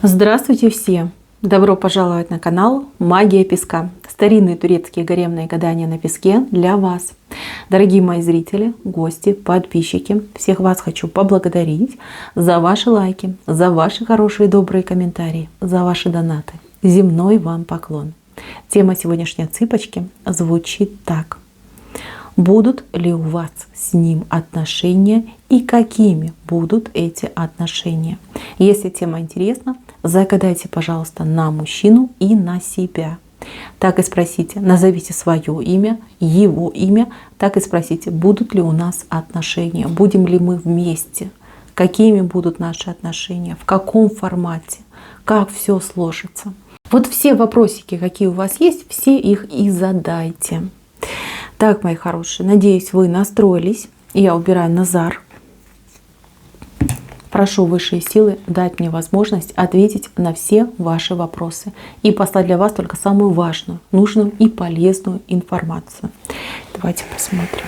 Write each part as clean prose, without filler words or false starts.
Здравствуйте все! Добро пожаловать на канал Магия Песка. Старинные турецкие гаремные гадания на песке для вас. Дорогие мои зрители, гости, подписчики, всех вас хочу поблагодарить за ваши лайки, за ваши хорошие добрые комментарии, за ваши донаты. Земной вам поклон. Тема сегодняшней цыпочки звучит так. Будут ли у вас с ним отношения и какими будут эти отношения? Если тема интересна, загадайте, пожалуйста, на мужчину и на себя. Так и спросите, назовите свое имя, его имя, так и спросите, будут ли у нас отношения, будем ли мы вместе, какими будут наши отношения, в каком формате, как все сложится. Вот все вопросики, какие у вас есть, все их и задайте. Так, мои хорошие, надеюсь, вы настроились. Я убираю Назар. Прошу высшие силы дать мне возможность ответить на все ваши вопросы и послать для вас только самую важную, нужную и полезную информацию. Давайте посмотрим.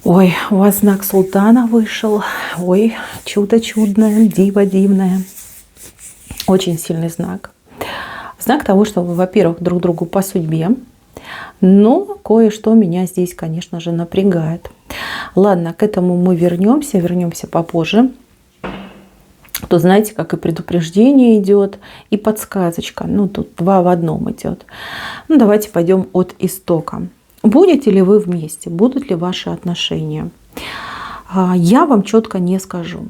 Ой, у вас знак султана вышел. Ой, чудо чудное, диво дивное. Очень сильный знак. Знак того, что вы, во-первых, друг другу по судьбе, но кое-что меня здесь, конечно же, напрягает. Ладно, к этому мы вернемся попозже. То знаете, как и предупреждение идет, и подсказочка. Ну, тут два в одном идет. Ну, давайте пойдем от истока. Будете ли вы вместе? Будут ли ваши отношения? Я вам четко не скажу.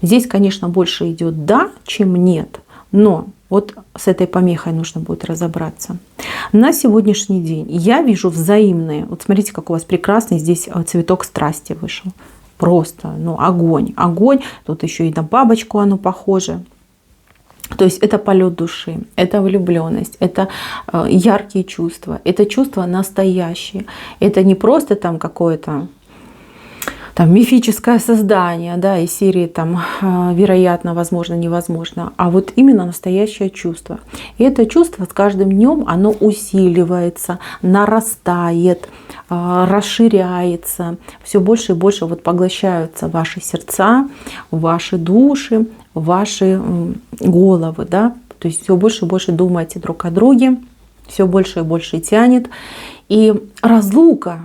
Здесь, конечно, больше идет да, чем нет. Но вот с этой помехой нужно будет разобраться. На сегодняшний день я вижу взаимные. Вот смотрите, как у вас прекрасный здесь цветок страсти вышел. Просто, огонь. Огонь. Тут еще и на бабочку оно похоже. То есть это полет души, это влюбленность, это яркие чувства, это чувства настоящие. Это не просто там какое-то там мифическое создание, да, из серии там вероятно, возможно, невозможно, а вот именно настоящее чувство. И это чувство с каждым днем оно усиливается, нарастает, расширяется, все больше и больше вот поглощаются ваши сердца, ваши души, ваши головы, да, то есть все больше и больше думаете друг о друге, все больше и больше тянет. И разлука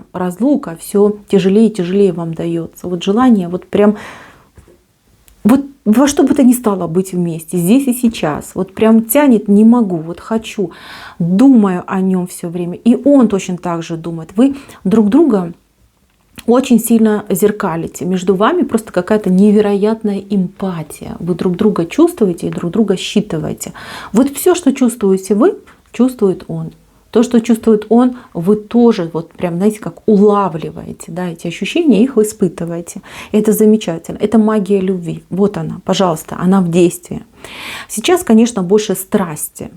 все тяжелее и тяжелее вам дается. Вот желание вот прям вот во что бы то ни стало быть вместе, здесь и сейчас. Вот прям тянет, не могу, вот хочу, думаю о нем все время. И он точно так же думает. Вы друг друга очень сильно зеркалите. Между вами просто какая-то невероятная эмпатия. Вы друг друга чувствуете и друг друга считываете. Вот все, что чувствуете вы, чувствует он. То, что чувствует он, вы тоже вот прям, знаете, как улавливаете, да, эти ощущения, их вы испытываете. Это замечательно. Это магия любви. Вот она, пожалуйста, она в действии. Сейчас, конечно, больше страсти,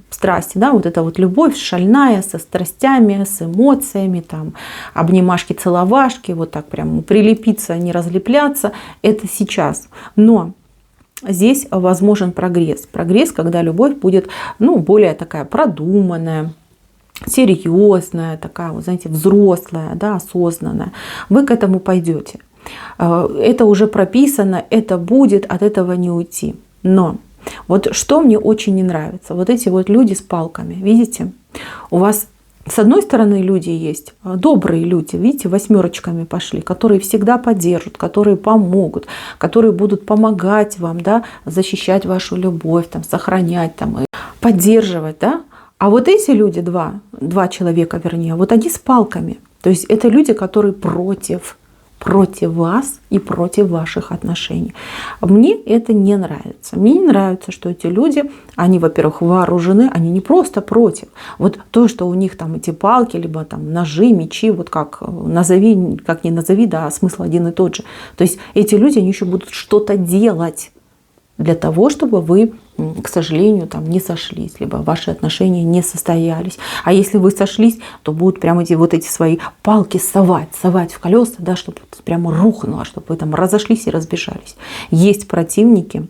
да, вот эта вот любовь шальная, со страстями, с эмоциями, там, обнимашки, целовашки, вот так прям прилепиться, не разлепляться, это сейчас. Но здесь возможен прогресс. Прогресс, когда любовь будет, более такая продуманная, серьезная, такая, вот, знаете, взрослая, да, осознанная. Вы к этому пойдете. Это уже прописано, это будет, от этого не уйти. Но вот что мне очень не нравится, вот эти вот люди с палками, видите, у вас с одной стороны люди есть, добрые люди, видите, восьмерочками пошли, которые всегда поддержат, которые помогут, которые будут помогать вам, да, защищать вашу любовь, там, сохранять, там, и поддерживать, да. А вот эти люди, два человека, вернее, вот они с палками. То есть это люди, которые против вас и против ваших отношений. Мне это не нравится. Мне не нравится, что эти люди, они, во-первых, вооружены, они не просто против. Вот то, что у них там эти палки, либо там ножи, мечи, вот как назови, как ни назови, да, смысл один и тот же. То есть эти люди, они еще будут что-то делать для того, чтобы вы, к сожалению, там не сошлись, либо ваши отношения не состоялись. А если вы сошлись, то будут прямо эти свои палки совать в колеса, да, чтобы прямо рухнуло, чтобы вы там разошлись и разбежались. Есть противники,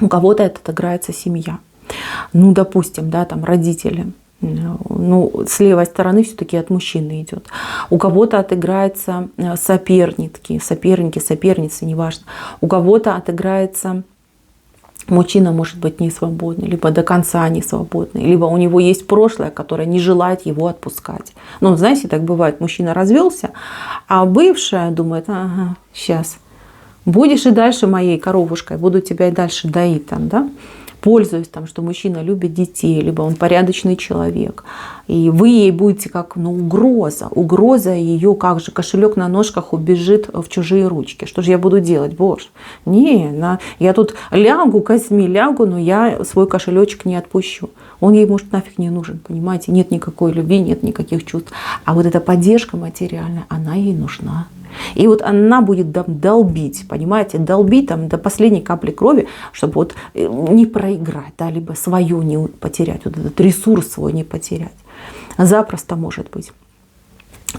у кого-то это отыграется семья. Допустим, да, там родители Ну, с левой стороны все-таки от мужчины идет. У кого-то отыграется соперники, соперницы, неважно. У кого-то отыграется мужчина, может быть, не свободный, либо до конца не свободный, либо у него есть прошлое, которое не желает его отпускать. Ну, знаете, так бывает, мужчина развелся, а бывшая думает: ага, сейчас будешь и дальше моей коровушкой, буду тебя и дальше доить там, да? Пользуясь там, что мужчина любит детей, либо он порядочный человек. И вы ей будете как угроза ее, как же кошелек на ножках убежит в чужие ручки. Что же я буду делать, боже? Я тут лягу, но я свой кошелечек не отпущу. Он ей, может, нафиг не нужен, понимаете? Нет никакой любви, нет никаких чувств. А вот эта поддержка материальная, она ей нужна. И вот она будет долбить, понимаете, долбить там до последней капли крови, чтобы вот не проиграть, да, либо свое не потерять, вот этот ресурс свой не потерять. Запросто может быть.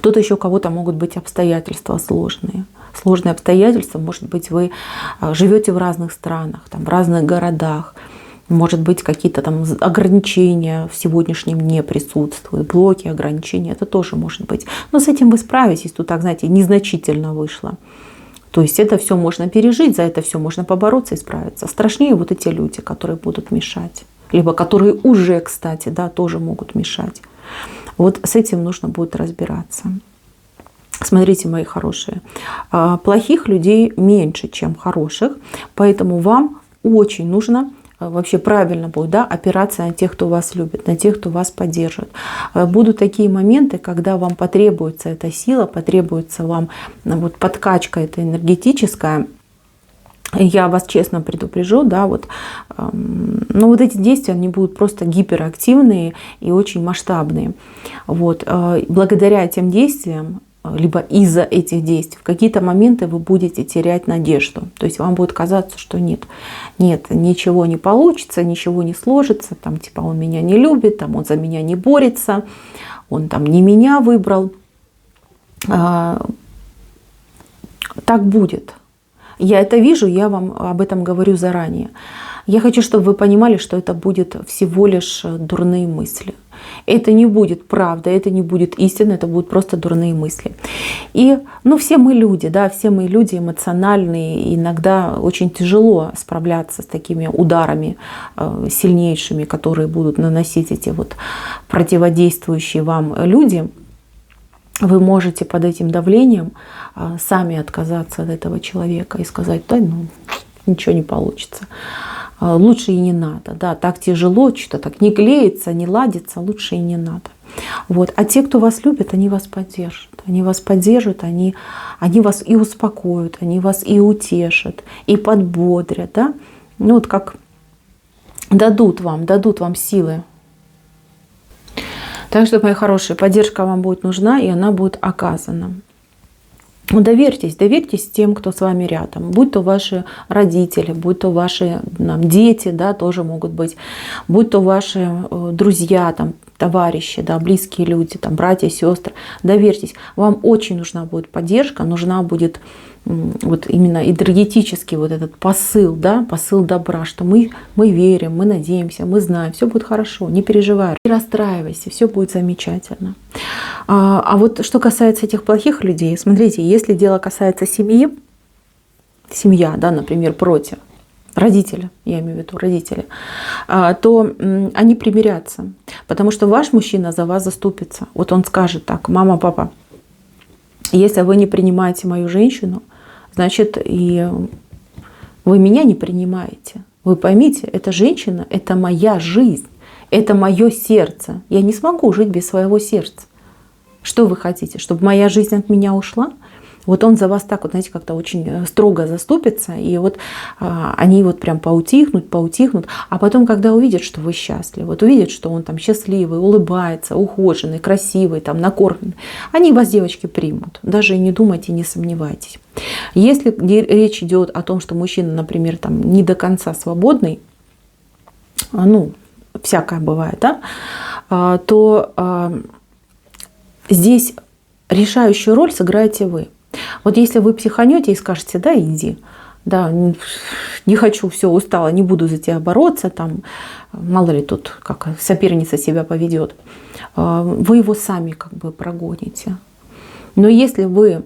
Тут еще у кого-то могут быть обстоятельства сложные. Сложные обстоятельства, может быть, вы живете в разных странах, там, в разных городах. Может быть, какие-то там ограничения в сегодняшнем дне присутствуют, блоки, ограничения, это тоже может быть. Но с этим вы справитесь, тут так, знаете, незначительно вышло. То есть это все можно пережить, за это все можно побороться и справиться. Страшнее вот эти люди, которые будут мешать. Либо которые уже, кстати, да, тоже могут мешать. Вот с этим нужно будет разбираться. Смотрите, мои хорошие, плохих людей меньше, чем хороших, поэтому вам очень нужно вообще правильно будет, да, опираться на тех, кто вас любит, на тех, кто вас поддержит. Будут такие моменты, когда вам потребуется эта сила, потребуется вам вот подкачка эта энергетическая. Я вас честно предупрежу, да, вот, но вот эти действия, они будут просто гиперактивные и очень масштабные. Вот. Благодаря этим действиям, либо из-за этих действий, в какие-то моменты вы будете терять надежду. То есть вам будет казаться, что нет, ничего не получится, ничего не сложится, там, типа, он меня не любит, там, он за меня не борется, он там не меня выбрал. Так будет. Я это вижу, я вам об этом говорю заранее. Я хочу, чтобы вы понимали, что это будет всего лишь дурные мысли. Это не будет правда, это не будет истина, это будут просто дурные мысли. И, все мы люди, да, все мы люди эмоциональные, и иногда очень тяжело справляться с такими ударами сильнейшими, которые будут наносить эти вот противодействующие вам люди. Вы можете под этим давлением сами отказаться от этого человека и сказать: да, ничего не получится. Лучше и не надо. Да, так тяжело, что-то так не клеится, не ладится, лучше и не надо. Вот. А те, кто вас любит, они вас поддержат. Они вас поддержат, они вас и успокоят, они вас и утешат, и подбодрят. Да? Вот как дадут вам силы. Так что, мои хорошие, поддержка вам будет нужна, и она будет оказана. Доверьтесь тем, кто с вами рядом. Будь то ваши родители, будь то ваши дети, да, тоже могут быть, будь то ваши друзья, там, товарищи, да, близкие люди, там, братья, сестры. Доверьтесь. Вам очень нужна будет поддержка, нужна будет вот именно энергетический вот этот посыл, да, посыл добра, что мы верим, мы надеемся, мы знаем, все будет хорошо, не переживай, не расстраивайся, все будет замечательно. А вот что касается этих плохих людей, смотрите, если дело касается семьи, семья, да, например, против, родители, я имею в виду родители, то они примирятся, потому что ваш мужчина за вас заступится. Вот он скажет так: мама, папа, если вы не принимаете мою женщину, значит, и вы меня не принимаете. Вы поймите, эта женщина – это моя жизнь, это мое сердце. Я не смогу жить без своего сердца. Что вы хотите, чтобы моя жизнь от меня ушла? Вот он за вас так вот, знаете, как-то очень строго заступится, и вот они вот прям поутихнут, а потом, когда увидят, что вы счастливы, вот увидят, что он там счастливый, улыбается, ухоженный, красивый, там накормленный, они вас, девочки, примут. Даже и не думайте, не сомневайтесь. Если речь идет о том, что мужчина, например, там не до конца свободный, всякое бывает, да, то здесь решающую роль сыграете вы. Вот если вы психанете и скажете: да, иди, да, не хочу, все, устала, не буду за тебя бороться, там, мало ли тут, как соперница себя поведет, вы его сами как бы прогоните. Но если вы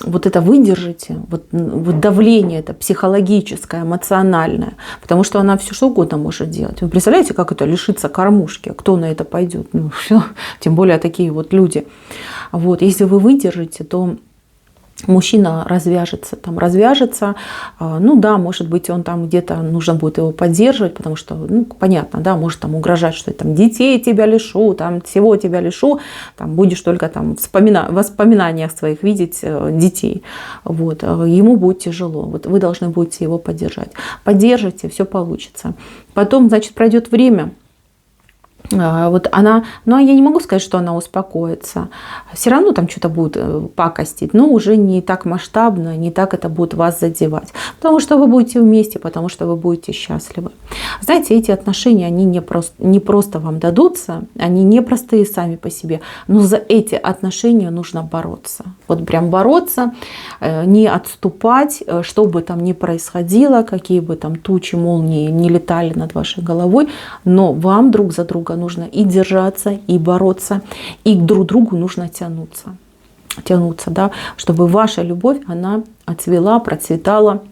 вот это выдержите, вот давление это психологическое, эмоциональное, потому что она все что угодно может делать. Вы представляете, как это лишиться кормушки? Кто на это пойдет? Ну, все. Тем более такие вот люди. Вот. Если вы выдержите, то мужчина развяжется, ну да, может быть, он там где-то нужно будет его поддерживать, потому что, ну, понятно, да, может там угрожать, что я там детей тебя лишу, там всего тебя лишу, там будешь только там в воспоминаниях своих видеть детей, вот, ему будет тяжело, вот вы должны будете его поддержать. Поддержите, все получится. Потом, значит, пройдет время, вот она, но я не могу сказать, что она успокоится. Все равно там что-то будет пакостить, но уже не так масштабно, не так это будет вас задевать. Потому что вы будете вместе, потому что вы будете счастливы. Знаете, эти отношения, они не просто вам дадутся, они непростые сами по себе, но за эти отношения нужно бороться. Вот прям бороться, не отступать, что бы там ни происходило, какие бы там тучи, молнии не летали над вашей головой, но вам друг за друга нужно и держаться, и бороться, и к друг другу нужно тянуться, да, чтобы ваша любовь, она отцвела, процветала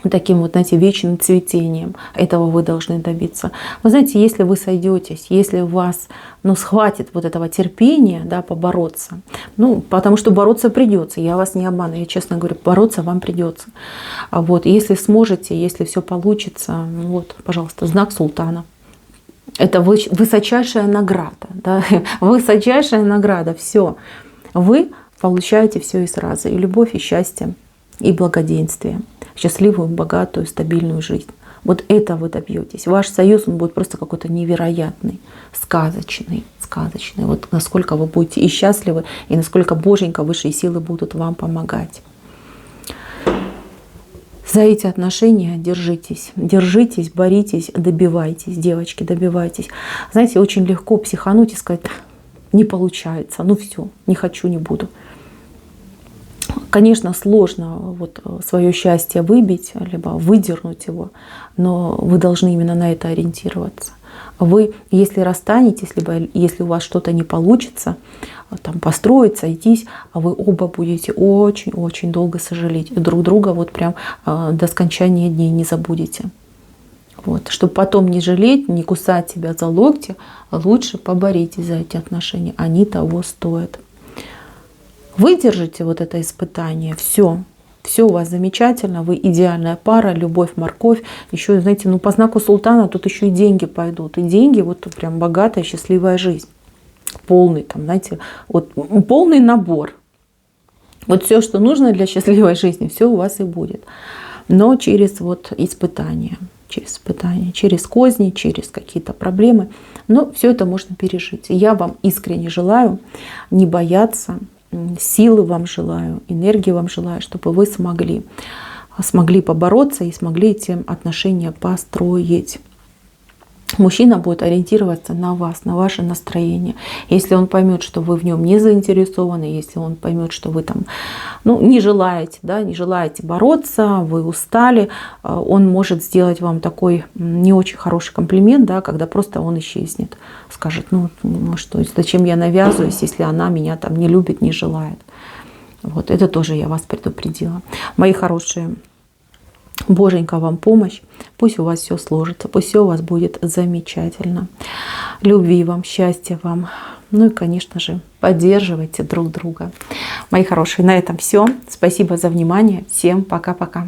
таким вот, знаете, вечным цветением. Этого вы должны добиться. Вы знаете, если вы сойдетесь, если у вас, ну, схватит вот этого терпения, да, побороться, ну, потому что бороться придется, я вас не обманываю, я честно говорю, бороться вам придется. Вот, если сможете, если все получится, вот, пожалуйста, знак султана. Это высочайшая награда, да? Высочайшая награда, все. Вы получаете все и сразу, и любовь, и счастье, и благоденствие, счастливую, богатую, стабильную жизнь. Вот это вы добьетесь. Ваш союз, он будет просто какой-то невероятный, сказочный. Вот насколько вы будете и счастливы, и насколько Боженька, высшие силы будут вам помогать. За эти отношения держитесь, боритесь, добивайтесь, девочки, добивайтесь. Знаете, очень легко психануть и сказать, не получается, ну все, не хочу, не буду. Конечно, сложно вот свое счастье выбить, либо выдернуть его, но вы должны именно на это ориентироваться. Вы, если расстанетесь, либо если у вас что-то не получится, там, построить, сойтись, вы оба будете очень-очень долго сожалеть. И друг друга вот прям до скончания дней не забудете. Вот. Чтобы потом не жалеть, не кусать себя за локти, лучше поборитесь за эти отношения. Они того стоят. Выдержите вот это испытание, все у вас замечательно, вы идеальная пара, любовь, морковь. Еще, знаете, ну по знаку султана тут еще и деньги пойдут. И деньги, вот прям богатая, счастливая жизнь. Полный, там, знаете, вот полный набор. Вот все, что нужно для счастливой жизни, все у вас и будет. Но через вот испытания, через козни, через какие-то проблемы. Но все это можно пережить. И я вам искренне желаю не бояться, силы вам желаю, энергии вам желаю, чтобы вы смогли побороться и смогли эти отношения построить. Мужчина будет ориентироваться на вас, на ваше настроение. Если он поймет, что вы в нем не заинтересованы, если он поймет, что вы там, ну, не желаете бороться, вы устали, он может сделать вам такой не очень хороший комплимент, да, когда просто он исчезнет. Скажет, ну что, зачем я навязываюсь, если она меня там не любит, не желает. Вот, это тоже я вас предупредила. Мои хорошие, Боженька вам помощь, пусть у вас все сложится, пусть все у вас будет замечательно. Любви вам, счастья вам, ну и, конечно же, поддерживайте друг друга. Мои хорошие, на этом все. Спасибо за внимание. Всем пока-пока.